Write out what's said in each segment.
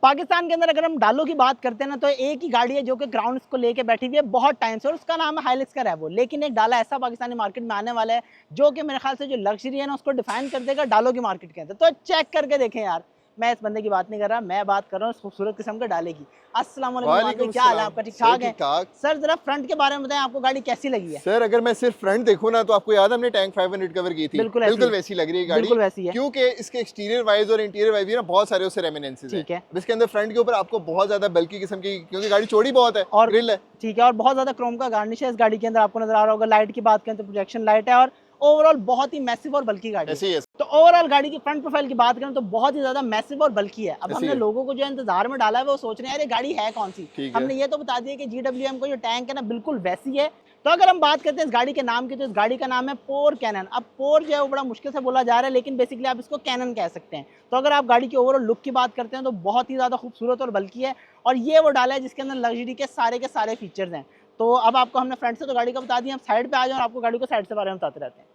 पाकिस्तान के अंदर अगर हम डालो की बात करते हैं ना, तो एक ही गाड़ी है जो कि क्राउन को लेके बैठी हुई है बहुत टाइम से, और उसका नाम है हाइलेक्स का रेवो। लेकिन एक डाला ऐसा पाकिस्तानी मार्केट में आने वाला है जो कि मेरे ख्याल से जो लग्जरी है ना उसको डिफाइन कर देगा डालो की मार्केट के अंदर। तो चेक करके देखें यार, मैं इस बंदे की बात नहीं कर रहा, मैं बात कर रहा हूँ उस खूबसूरत किस्म के डाले की। अस्सलाम वालेकुम, क्या हाल है आपका? ठीक ठाक है सर? जरा फ्रंट के बारे में बताएं, आपको गाड़ी कैसी लगी है? सर अगर मैं सिर्फ फ्रंट देखूं ना, तो आपको याद है हमने टैंक 500 कवर की थी, बिल्कुल वैसी लग रही है गाड़ी, बिल्कुल वैसी है। क्योंकि इसके एक्सटीरियर वाइज और इंटीरियर वाइज भी ना बहुत सारे उससे रेमिनेंसेस हैं। ठीक है। इसके अंदर फ्रंट के ऊपर आपको बहुत ज्यादा बल्कि किस्म की, क्योंकि गाड़ी चौड़ी बहुत है और ग्रिल है, ठीक है, और बहुत ज्यादा क्रोम का गार्निश है इस गाड़ी के अंदर, आपको नजर आ रहा होगा। लाइट की बात करें तो प्रोजेक्शन लाइट है, और ओवरऑल बहुत ही मैसिव और बल्कि गाड़ी है। तो ओवरऑल गाड़ी की फ्रंट प्रोफाइल की बात करें तो बहुत ही ज्यादा मैसिव और बल्कि है। अब हमने लोगों को जो इंतजार में डाला है वो सोच रहे हैं अरे गाड़ी है कौन सी। हमने ये तो बता दिया कि GWM का जो टैंक है ना बिल्कुल वैसी है। तो अगर हम बात करते हैं इस गाड़ी के नाम की, तो इस गाड़ी का नाम है पोर कैनन। अब पोर जो है वो बड़ा मुश्किल से बोला जा रहा है, लेकिन बेसिकली आप इसको कैनन कह सकते हैं। तो अगर आप गाड़ी की ओवरऑल लुक की बात करते हैं तो बहुत ही ज़्यादा खूबसूरत और बल्कि है, और ये वो डाला है जिसके अंदर लग्जरी के सारे फीचर्स हैं। तो अब आपको हमने फ्रंट से तो गाड़ी का बता दिया, हम साइड पे आ जाए और आपको गाड़ी को साइड से बारे में बताते रहते हैं।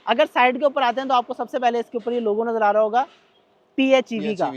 अगर साइड के ऊपर आते हैं तो आपको सबसे पहले इसके ऊपर ये लोगो नजर आ रहा होगा PHEV का।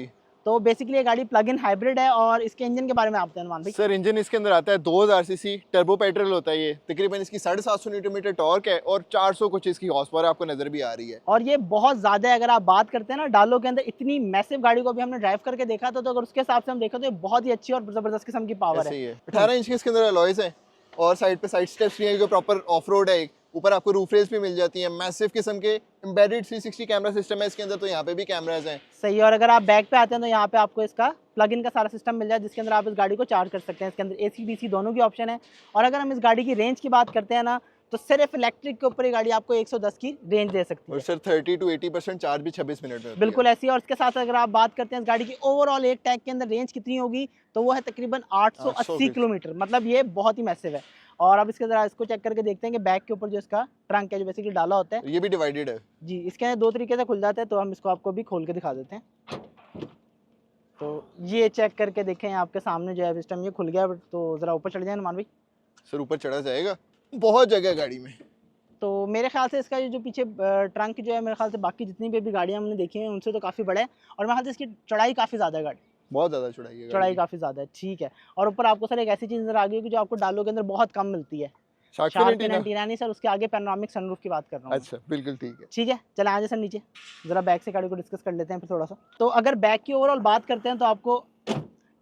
तो बेसिकली ये गाड़ी प्लग इन हाइब्रिड है। और इसके इंजन के बारे में आप बताएं अनुमान भाई। सर इंजन इसके अंदर आता है 2000 सीसी टर्बो पेट्रोल होता है, ये तकरीबन इसकी 750 न्यूटन मीटर टॉर्क है और 400 कुछ इसकी हॉर्स पावर आपको नजर भी आ रही है। और ये बहुत ज्यादा है। अगर आप बात करते हैं ना डालो के अंदर इतनी मैसिव गाड़ी को भी हमने ड्राइव करके देखा था, तो अगर उसके हिसाब से हम देखा तो ये बहुत ही अच्छी और जबरदस्त किस्म की पावर है। 18 इंच के इसके अंदर अलॉयज हैं और साइड पे साइड स्टेप्स भी हैं जो प्रॉपर ऑफ रोड है। ऊपर आपको रूफ रेस भी मिल जाती है, मैसिव किस्म के एम्बेडेड 360 कैमरा सिस्टम है इसके अंदर, तो यहाँ पे भी कैमराज हैं। सही है। और अगर आप बैक पे आते हैं तो यहाँ पे आपको इसका प्लग इन का सारा सिस्टम मिल जाए, जिसके अंदर आप इस गाड़ी को चार्ज कर सकते हैं। इसके अंदर AC DC दोनों की ऑप्शन है। और अगर हम इस गाड़ी की रेंज की बात करते हैं ना, तो सिर्फ इलेक्ट्रिक के ऊपर ये गाड़ी आपको 110 की रेंज दे सकती है। और सर 30 to 80% चार्ज भी 26 मिनट में बिल्कुल ऐसी है। और इसके साथ अगर आप बात करते हैं इस गाड़ी की ओवरऑल एक टैंक के अंदर रेंज कितनी होगी, तो वो है तकरीबन 880 किलोमीटर। मतलब ये बहुत ही मैसिव है। और अब इसके जरा इसको चेक करके देखते हैं कि बैक के ऊपर जो इसका ट्रंक है जो बेसिकली डाला होता है, ये भी डिवाइडेड है जी। इसके अंदर दो तरीके से खुल जाता है, तो हम इसको आपको भी खोल के दिखा देते हैं। तो ये चेक करके देखें, आपके सामने जो है सिस्टम ये खुल गया। तो जरा ऊपर चढ़ जाए नुमान भाई। सर ऊपर चढ़ा जाएगा, बहुत जगह गाड़ी में। तो मेरे ख्याल से इसका जो पीछे ट्रंक जो है, मेरे ख्याल से बाकी जितनी भी गाड़ियाँ हमने देखी हैं उनसे तो काफ़ी बड़ा है। और मेरे ख्याल से इसकी चढ़ाई काफ़ी ज़्यादा है, गाड़ी बहुत ज़्यादा चढ़ाई है, चढ़ाई काफ़ी ज़्यादा है। ठीक है। और ऊपर आपको सर एक ऐसी चीज़ नजर आ गई कि जो आपको डालो के अंदर बहुत कम मिलती है, शार्क फिन एंटीना नहीं सर, उसके आगे पैनोरामिक सनरूफ की बात कर रहा हूँ। अच्छा बिल्कुल ठीक है। ठीक है, चले आगे सर नीचे, ज़रा बैक से गाड़ी को डिस्कस कर लेते हैं फिर थोड़ा सा। तो अगर बैक की ओवरऑल बात करते हैं तो आपको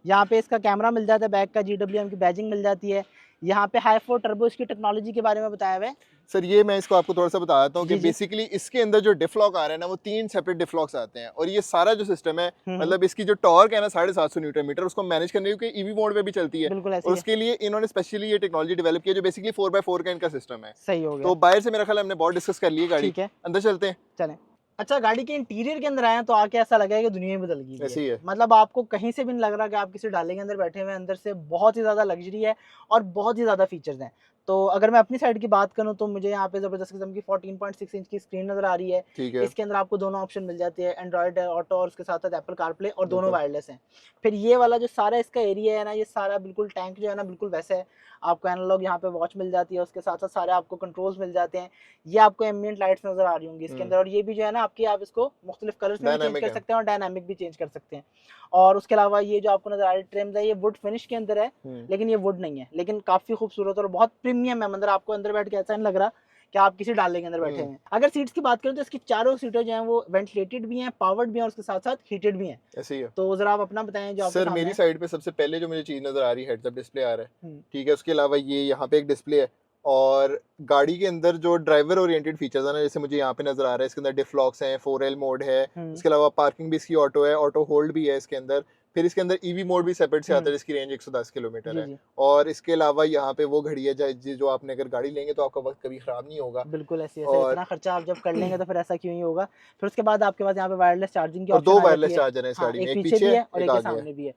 यहाँ पे इसका कैमरा मिल जाता है, बैक का GWM की बैजिंग मिल जाती है। यहाँ पे हाई फोर टर्बो इसकी टेक्नोलॉजी के बारे में बताया हुआ है। सर ये मैं इसको आपको थोड़ा सा बता देता हूँ कि बेसिकली इसके अंदर जो डिफलॉक आ रहे हैं ना, वो 3 सेपरेट डिफलॉक्स आते हैं। और ये सारा जो सिस्टम है, मतलब इसकी जो टॉर्क है ना 750 न्यूटन मीटर, उसको मैनेज करने के लिए EV मोड में भी चलती है। और उसके लिए इन्होंने स्पेशली ये टेक्नोलॉजी डेवलप की है जो बेसिकली 4x4 का इनका सिस्टम है। सही हो गया। तो बाहर से मेरा ख्याल हमने बहुत डिस्कस कर ली है गाड़ी, अंदर चलते हैं। चलें। अच्छा, गाड़ी के इंटीरियर के अंदर आए तो आके ऐसा लगा है कि दुनिया ही बदल गई है। ऐसे ही है। मतलब आपको कहीं से भी नहीं लग रहा कि आप किसी डाले के अंदर बैठे हुए हैं। अंदर से बहुत ही ज़्यादा लग्जरी है और बहुत ही ज़्यादा फीचर्स हैं। तो अगर मैं अपनी साइड की बात करूं तो मुझे यहाँ पे जबरदस्त किस्म की 14.6 इंच की स्क्रीन नजर आ रही है। ठीक है। इसके अंदर आपको दोनों ऑप्शन मिल जाते हैं, एंड्रॉइड ऑटो और उसके साथ साथ एप्पल कारप्ले, और दोनों वायरलेस हैं। फिर ये वाला जो सारा इसका एरिया है ना, ये सारा बिल्कुल टैंक जो है ना बिल्कुल वैसा है। आपको एनालॉग यहाँ पे वॉच मिल जाती है, उसके साथ साथ सारे आपको कंट्रोल्स मिल जाते हैं। ये आपको एम्बिएंट लाइट्स नजर आ रही होंगी इसके अंदर। और ये भी जो है ना आपकी, आप इसको मुख्तलिफ कलर्स में भी चेंज कर सकते हैं और डायनामिक भी चेंज कर सकते हैं। और उसके अलावा ये जो आपको नजर आ रही ट्रिम्स है, ये वुड फिनिश के अंदर है, लेकिन ये वुड नहीं है, लेकिन काफी खूबसूरत और बहुत प्रीमियम है। मतलब आपको अंदर बैठ के ऐसा नहीं लग रहा कि आप किसी डाले के अंदर बैठे हैं। अगर सीट्स की बात करें तो इसकी चारों सीटें जो हैं वो वेंटिलेटेड भी हैं, पावर्ड भी हैं और उसके साथ साथ हीटेड भी हैं। ऐसे ही है। तो जरा आप अपना बताएं जो सर मेरी साइड पे सबसे पहले जो मुझे चीज नजर आ रही है, हेड्स अप डिस्प्ले आ रहा है, ठीक है। उसके अलावा ये यहाँ पे एक डिस्प्ले है और गाड़ी के अंदर जो ड्राइवर ओरिएंटेड फीचर्स है ना, जैसे मुझे यहाँ पे नजर आ रहा है, इसके अंदर डिफलॉक्स हैं, 4L मोड है, इसके अलावा पार्किंग भी इसकी ऑटो है, ऑटो होल्ड भी है इसके अंदर। फिर इसके अंदर EV मोड भी सेपरेट से आता है जिसकी रेंज 110 किलोमीटर है। और इसके अलावा यहाँ पे वो घड़ी है जो आपने अगर गाड़ी लेंगे तो आपका वक्त कभी खराब नहीं होगा। बिल्कुल ऐसे इतना खर्चा आप जब कर लेंगे तो फिर ऐसा क्यों ही होगा। फिर उसके बाद आपके पास यहाँ पे वायरलेस चार्जिंग की ऑप्शन, 2 वायरलेस चार्जर है इस गाड़ी में, एक पीछे भी है और एक सामने भी है।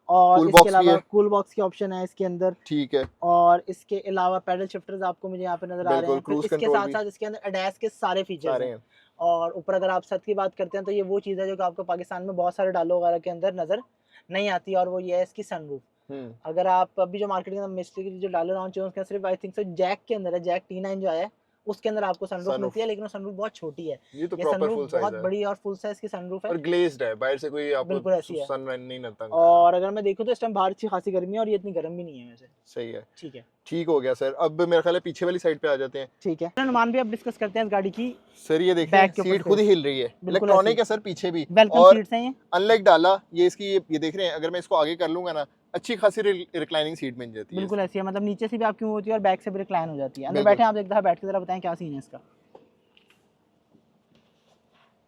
और कूल इसके अलावा कूल बॉक्स की ऑप्शन है इसके अंदर, ठीक है। और इसके अलावा पैडल शिफ्टर्स आपको मुझे यहाँ पे नजर आ रहे हैं। फिर इसके साथ साथ इसके अंदर ADAS के सारे फीचर्स हैं। और ऊपर अगर आप छत की बात करते हैं तो ये वो चीज़ है जो कि आपको पाकिस्तान में बहुत सारे डालो वगैरह के अंदर नजर नहीं आती, और वो ये है इसकी सनरूफ। अगर आप अभी जो मार्केट के अंदर मिस्ट्री जो डालो लॉन्च है उसके सिर्फ आई थिंक सो जैक के अंदर है, जैक T9 जो आया है उसके अंदर आपको सनरूफ मिलती है, लेकिन वो सनरूफ बहुत छोटी है। ये तो प्रॉपर फुल साइज बहुत है, बड़ी और फुल साइज की सनरूफ है और ग्लेज्ड है, बाहर से कोई बिल्कुल ऐसी आपको है। सन नहीं नता। और अगर मैं देखूं तो इस टाइम बाहर अच्छी खासी गर्मी है और ये इतनी गर्म भी नहीं है वैसे। सही है, ठीक है, ठीक हो गया सर। अब मेरा ख्याल है पीछे वाली साइड पे आ जाते हैं। ठीक है नुमान भी अब डिस्कस करते हैं इस गाड़ी की। सर ये देखिए सीट खुद ही हिल रही है, इलेक्ट्रॉनिक है सर पीछे भी, वेलकम सीट्स हैं ये, अनलाइक डाला ये इसकी ये देख रहे हैं, अगर मैं इसको आगे कर लूंगा ना अच्छी खासी रिक्लाइनिंग सीट मिल जाती है। बिल्कुल ऐसी है, मतलब नीचे से भी आपकी होती है और बैक से भी रिक्लाइन हो जाती है। अंदर बैठे आप एक दफा बैठ के जरा बताएं क्या सीन है इसका।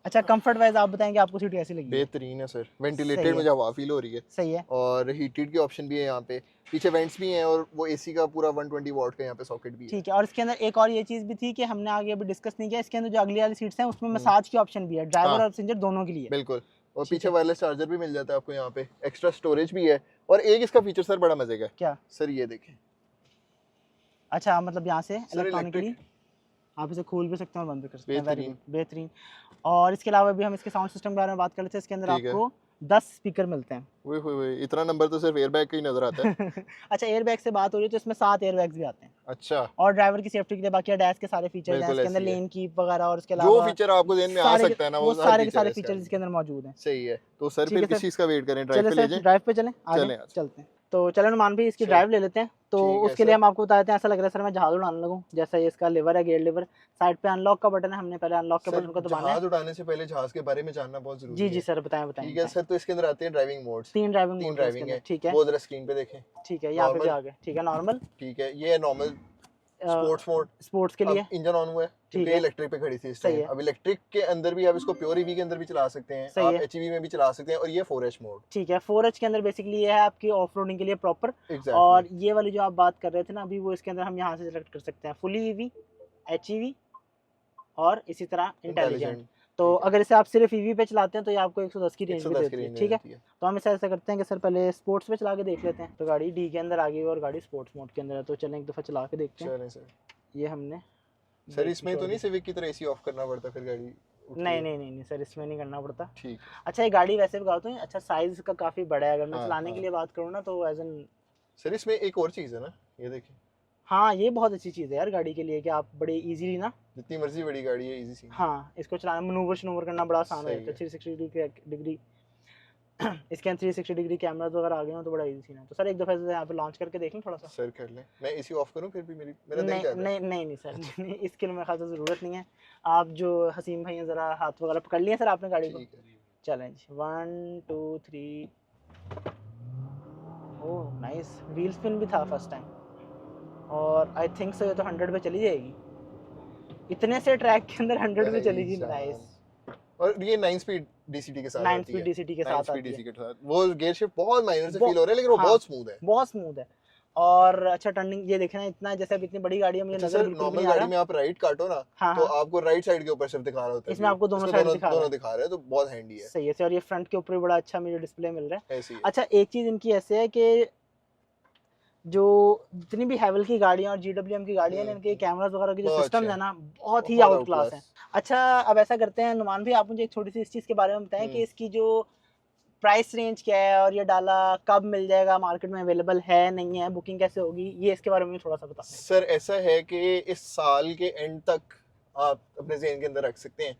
अच्छा कंफर्ट वाइज आप बताएंगे आपको सीट कैसी लगी? बेहतरीन है सर, वेंटिलेटेड मुझे हवा फील हो रही है। सही है, और हीटेड की ऑप्शन भी है यहाँ पे, पीछे वेंट्स भी हैं और वो एसी का पूरा 120 वॉट का यहाँ पे सॉकेट भी है। ठीक है, और इसके अंदर एक और ये चीज़ भी थी कि हमने आगे अभी डिस्कस नहीं किया, इसके अंदर जो अगली वाली सीट्स हैं उसमें मसाज की ऑप्शन भी है ड्राइवर और पैसेंजर दोनों के लिए। बिल्कुल, और पीछे वायरलेस चार्जर भी मिल जाता है आपको यहाँ पे, एक्स्ट्रा स्टोरेज भी है। और एक इसका फीचर सर बड़ा मजे का, क्या सर ये देखें। अच्छा मतलब यहाँ से इलेक्ट्रॉनिकली आप इसे खोल भी सकते हैं और बंद भी कर सकते हैं, बेहतरीन। और इसके अलावा भी हम इसके साउंड सिस्टम के बारे में बात कर लेते हैं। इसके अंदर आपको 10 स्पीकर मिलते हैं। ओए इतना नंबर तो सिर्फ एयरबैग का ही नजर आता है। अच्छा एयरबैग से बात हो रही है तो इसमें 7 एयरबैग्स भी आते हैं। अच्छा, और ड्राइवर की सेफ्टी के लिए बाकी डैश के सारे फीचर्स हैं इसके अंदर, लेन कीप वगैरह, और इसके अलावा जो फीचर आपको ध्यान में आ सकता है ना वो सारे के सारे फीचर्स इसके अंदर मौजूद हैं। सही है, तो सर फिर किस चीज का वेट करें, ड्राइव पे ले जाएं? ड्राइव पे चलें, आगे चलते हैं। तो चलो नुमान भाई इसकी ड्राइव ले लेते हैं। तो उसके लिए हम आपको बताते हैं, ऐसा लग रहा है सर मैं जहाज उड़ाने लगूं, जैसा ये इसका लिवर है, गियर लिवर, साइड पे अनलॉक का बटन है, हमने पहले अनलॉक के बटन को दबाना है। जहाज उड़ाने से पहले जहाज के बारे में जानना बहुत जरूरी है। जी सर बताएं। ठीक है सर, तो इसके अंदर आते हैं ड्राइविंग मोड्स, 3 ड्राइविंग है। ठीक है, वो जरा स्क्रीन पे देखें। ठीक है, यहाँ पे भी आ गए। ठीक है, नॉर्मल, ठीक है, ये है नॉर्मल। स्पोर्ट्स मोड, स्पोर्ट्स के लिए इंजन ऑन हुआ है क्योंकि इलेक्ट्रिक पे खड़ी थी इस टाइम। अब इलेक्ट्रिक के अंदर भी आप इसको प्योर ईवी के अंदर भी चला सकते हैं, आप एचईवी में भी चला सकते हैं। और ये 4H मोड, ठीक है, 4H के अंदर बेसिकली ये है आपकी ऑफ रोडिंग के लिए प्रॉपर। और ये वाली जो आप बात कर रहे थे ना अभी, वो इसके अंदर हम यहाँ से सिलेक्ट कर सकते हैं फुली ईवी, एचईवी और इसी तरह इंटेलिजेंट। तो अगर इसे आप सिर्फ ईवी पे चलाते हैं तो ये आपको 110 की रेंज भी देती है। ठीक है, तो हम इसे ऐसा करते हैं कि सर पहले स्पोर्ट्स पे चला के देख लेते हैं। तो गाड़ी डी के अंदर आ गई और गाड़ी स्पोर्ट्स मोड के अंदर है, तो चलें एक दफ़ा चला के देखते हैं। ये हमने सर इसमें तो नहीं सिविक की तरह एसी ऑफ करना पड़ता फिर गाड़ी? नहीं सर इसमें नहीं करना पड़ता। ठीक। अच्छा ये गाड़ी वैसे भी बताता हूँ, अच्छा साइज का काफ़ी बड़ा है। अगर मैं चलाने के लिए बात करूँ ना तो एज एन सर इसमें एक और चीज़ है ना, ये देखिए। हाँ ये बहुत अच्छी चीज़ है यार गाड़ी के लिए कि आप बड़े इजीली ना, जितनी मर्जी बड़ी गाड़ी है इजी सी, हाँ इसको चलाना, मनूवर करना बड़ा आसान है। 360 डिग्री इसके अंदर 360 डिग्री कैमरा वगैरह आ गए हो तो बड़ा इजी सीन है। तो सर एक दफ़ा से यहाँ पे लॉन्च करके देख लें थोड़ा सा। सर कर लें, मैं एसी ऑफ करूँ फिर भी मेरा नहीं सर इसके लिए मेरे ख्याल से ज़रूरत नहीं है। आप जो हसीम भाई हैं ज़रा हाथ वगैरह पकड़ लिए सर आपने गाड़ी को। चलें जी 1 2 3। ओह नाइस, व्हील स्पिन भी था फर्स्ट टाइम और आई थिंक सो ये तो 100 पे चली जाएगी, इतने से ट्रैक के अंदर 100 पे चलेगी। नाइस, और ये 9 स्पीड डीसीटी के साथ 9 स्पीड डीसीटी के साथ आती है। वो गियर शिफ्ट बहुत माइनर से फील हो रहा है लेकिन वो बहुत स्मूथ है। और अच्छा टर्निंग ये देखना इतना, जैसे अब इतनी बड़ी गाड़ी है मुझे नजर बिल्कुल नहीं आ रहा। गाड़ी में आप राइट काटो ना तो आपको राइट साइड के ऊपर सिर्फ दिखा रहा होता है, इसमें आपको दोनों साइड दिखा रहा है, तो बहुत हैंडी है। सही है सर, ये फ्रंट के ऊपर भी बड़ा अच्छा मुझे डिस्प्ले मिल रहा है। अच्छा एक चीज इनकी ऐसे है कि जो जितनी भी हैवल की गाड़ियां और GWM की गाड़ियां हैं इनके कैमरास वगैरह के जो सिस्टम है ना बहुत ही आउट क्लास है। अच्छा अब ऐसा करते हैं नुमान भाई, आप मुझे एक छोटी सी इस चीज़ के बारे में बताएं कि इसकी जो प्राइस रेंज क्या है और ये डाला कब मिल जाएगा, मार्केट में अवेलेबल है नहीं है, बुकिंग कैसे होगी, ये इसके बारे में थोड़ा सा बताएं। सर ऐसा है कि इस साल के एंड तक आप अपने ज़हन के अंदर रख सकते हैं।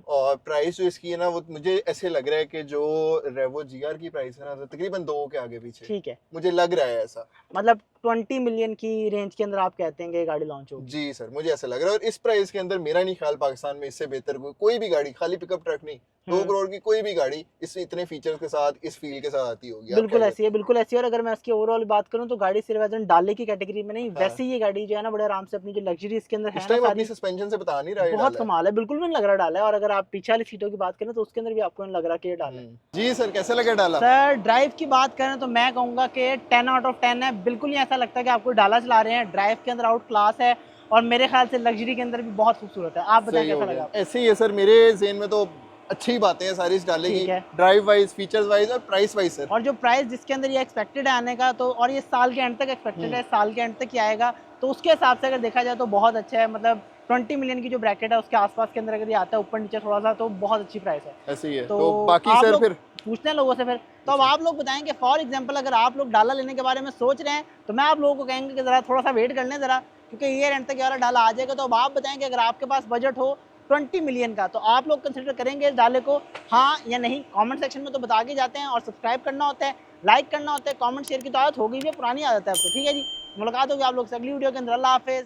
और प्राइस जो इसकी है ना वो मुझे ऐसे लग रहा है कि जो रेवो GR की प्राइस है ना तकरीबन 2 के आगे पीछे, ठीक है मुझे लग रहा है ऐसा, मतलब 20 मिलियन की रेंज के अंदर आप कहते हैं कि गाड़ी लॉन्च होगी? जी सर मुझे ऐसा लग रहा है। और इस प्राइस के अंदर मेरा नहीं ख्याल पाकिस्तान में इससे बेहतर कोई भी गाड़ी, खाली पिकअप ट्रक नहीं, 2 करोड़ की कोई भी गाड़ी इस इतने फीचर्स के साथ इस फील के साथ आती होगी। बिल्कुल ऐसी है, बिल्कुल ऐसी है। और अगर मैं इसकी ओवरऑल बात करूं तो गाड़ी सिर्फ एज एन डाले की कैटेगरी में नहीं, वैसे ये गाड़ी जो है ना बड़े आराम से अपनी जो लग्जरी इसके अंदर है ना, अपनी सस्पेंशन से बता नहीं रहा है, बहुत कमाल है, बिल्कुल भी नहीं लग रहा डाला है। और अगर आप पीछे वाली सीटों की बात करें तो उसके अंदर भी आपको नहीं लग रहा कि ये डाला है। जी सर कैसा लगा डाला? सर ड्राइव की बात करें तो मैं कहूंगा कि 10 आउट ऑफ 10 है। बिल्कुल नहीं ऐसा लगता कि आपको डाला चला रहे हैं, ड्राइव के अंदर आउट क्लास है और मेरे ख्याल से लग्जरी के अंदर भी बहुत खूबसूरत है। आप बताएं कैसा लगा? ऐसे ही है सर, मेरे ज़हन में तो अच्छी बातें हैं सारी इस डाले की, ड्राइव वाइज, फीचर्स वाइज और प्राइस वाइज सर। और जो प्राइस जिसके अंदर ये एक्सपेक्टेड है आने का, तो और ये साल के एंड तक एक्सपेक्टेड है, साल के एंड तक ही आएगा, तो उसके हिसाब से अगर देखा जाए तो बहुत अच्छा है। मतलब 20 मिलियन की जो ब्रैकेट है उसके आसपास के अंदर अगर ये आता है ऊपर नीचे थोड़ा सा तो बहुत अच्छी प्राइस है। ऐसे ही है। तो बाकी सर फिर पूछते हैं लोगों से फिर, तो अब आप लोग बताएंगे फॉर एग्जांपल अगर आप लोग डाला लेने के बारे में सोच रहे हैं तो मैं आप लोगों को कहेंगे कि ज़रा थोड़ा सा वेट कर लें ज़रा, क्योंकि ईयर एंड तक ये वाला डाला आ जाएगा। तो अब आप बताएं कि अगर आपके पास बजट हो 20 मिलियन का, तो आप लोग कंसिडर करेंगे इस डाले को, हाँ या नहीं? कमेंट सेक्शन में तो बता के जाते हैं। और सब्सक्राइब करना होता है, लाइक करना होता है, कमेंट शेयर की तो आदत हो गई है, पुरानी आदत है अब तो, ठीक है जी। मुलाकात होगी आप लोग से अगली वीडियो के अंदर। अल्लाह हाफिज़।